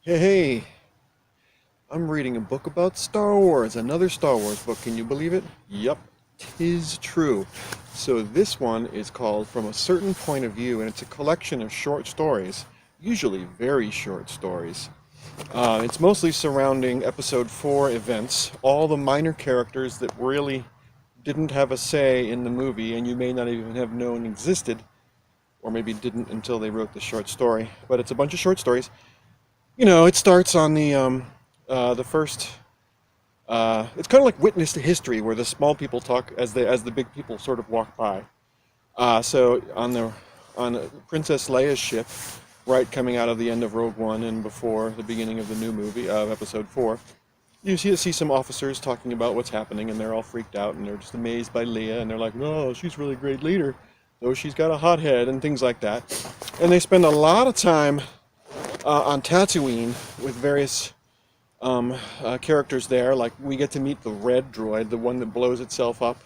Hey, I'm reading a book about Star Wars, another Star Wars book. Can you believe it? Yup, 'tis true. So this one is called From a Certain Point of View, and it's a collection of short stories, usually very short stories. It's mostly surrounding Episode 4 events, all the minor characters that really didn't have a say in the movie, and you may not even have known existed, or maybe didn't until they wrote the short story. But it's a bunch of short stories. It starts on the first. It's kind of like Witness to History, where the small people talk as the big people sort of walk by. So on Princess Leia's ship, right coming out of the end of Rogue One and before the beginning of the new movie of Episode 4, you see some officers talking about what's happening, and they're all freaked out, and they're just amazed by Leia, and they're like, "No, she's really a great leader, though she's got a hot head," and things like that. And they spend a lot of time on Tatooine with various characters there. Like we get to meet the red droid, the one that blows itself up.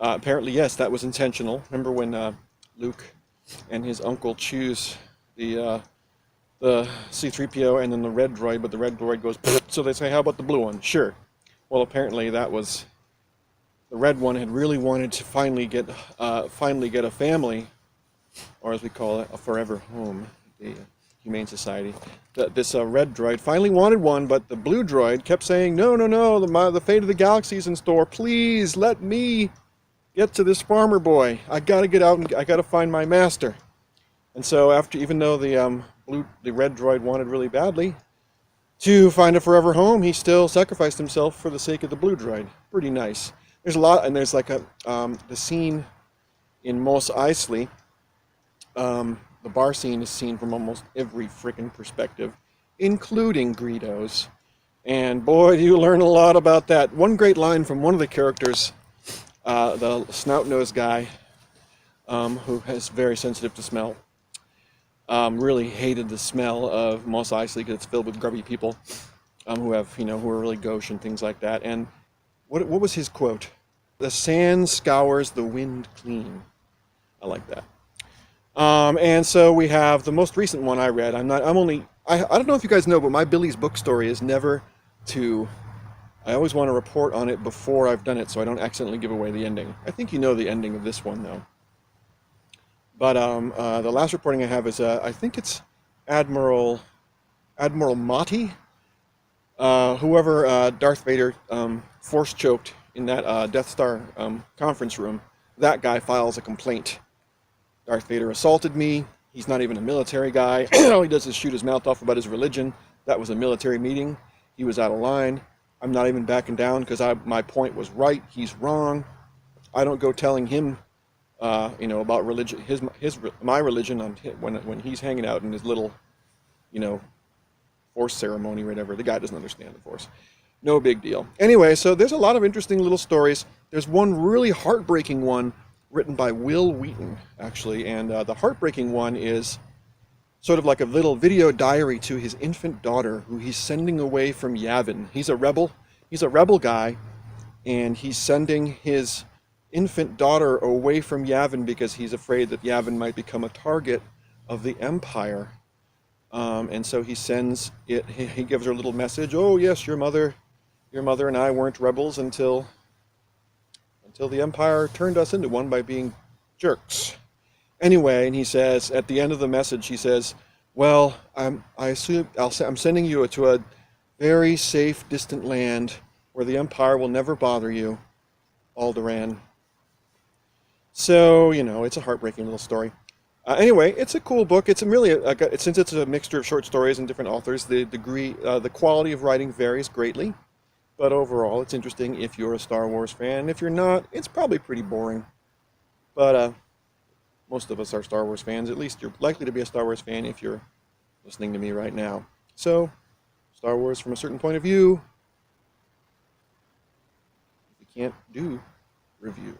Apparently, yes, that was intentional. Remember when Luke and his uncle choose the C-3PO and then the red droid, but the red droid goes, so they say, "How about the blue one?" Sure. Well, apparently that was the red one had really wanted to finally get a family, or as we call it, a forever home. The Humane Society. This red droid finally wanted one, but the blue droid kept saying, "No, no, no, the fate of the galaxy is in store. Please let me get to this farmer boy. I gotta get out and I gotta find my master." And so even though the red droid wanted really badly to find a forever home, he still sacrificed himself for the sake of the blue droid. Pretty nice. There's a lot, and there's like the scene in Mos Eisley. The bar scene is seen from almost every freaking perspective, including Greedo's. And boy, do you learn a lot about that. One great line from one of the characters, the snout-nosed guy, who is very sensitive to smell, really hated the smell of Mos Eisley because it's filled with grubby people who are really gauche and things like that. And what was his quote? "The sand scours the wind clean." I like that. And so we have the most recent one I read. I don't know if you guys know, but my Billy's book story is never to, I always want to report on it before I've done it so I don't accidentally give away the ending. I think you know the ending of this one though. But the last reporting I have is, I think it's Admiral Motti, whoever Darth Vader force choked in that Death Star conference room. That guy files a complaint. "Darth Vader assaulted me. He's not even a military guy. All he does is shoot his mouth off about his religion. That was a military meeting. He was out of line. I'm not even backing down because my point was right. He's wrong. I don't go telling him, about religion, my religion when he's hanging out in his little, Force ceremony or whatever. The guy doesn't understand the Force. No big deal. Anyway, so there's a lot of interesting little stories. There's one really heartbreaking one written by Wil Wheaton, actually, and the heartbreaking one is sort of like a little video diary to his infant daughter, who he's sending away from Yavin. He's a rebel. He's a rebel guy, and he's sending his infant daughter away from Yavin because he's afraid that Yavin might become a target of the Empire. And so he sends it. He gives her a little message. "Oh yes, your mother and I weren't rebels until the Empire turned us into one by being jerks." Anyway, and he says at the end of the message, he says, "Well, I'm sending you to a very safe, distant land where the Empire will never bother you, Alderaan." So it's a heartbreaking little story. Anyway, it's a cool book. It's since it's a mixture of short stories and different authors, the quality of writing varies greatly. But overall, it's interesting if you're a Star Wars fan. If you're not, it's probably pretty boring. But most of us are Star Wars fans. At least you're likely to be a Star Wars fan if you're listening to me right now. So, Star Wars from a certain point of view. If you can't do review.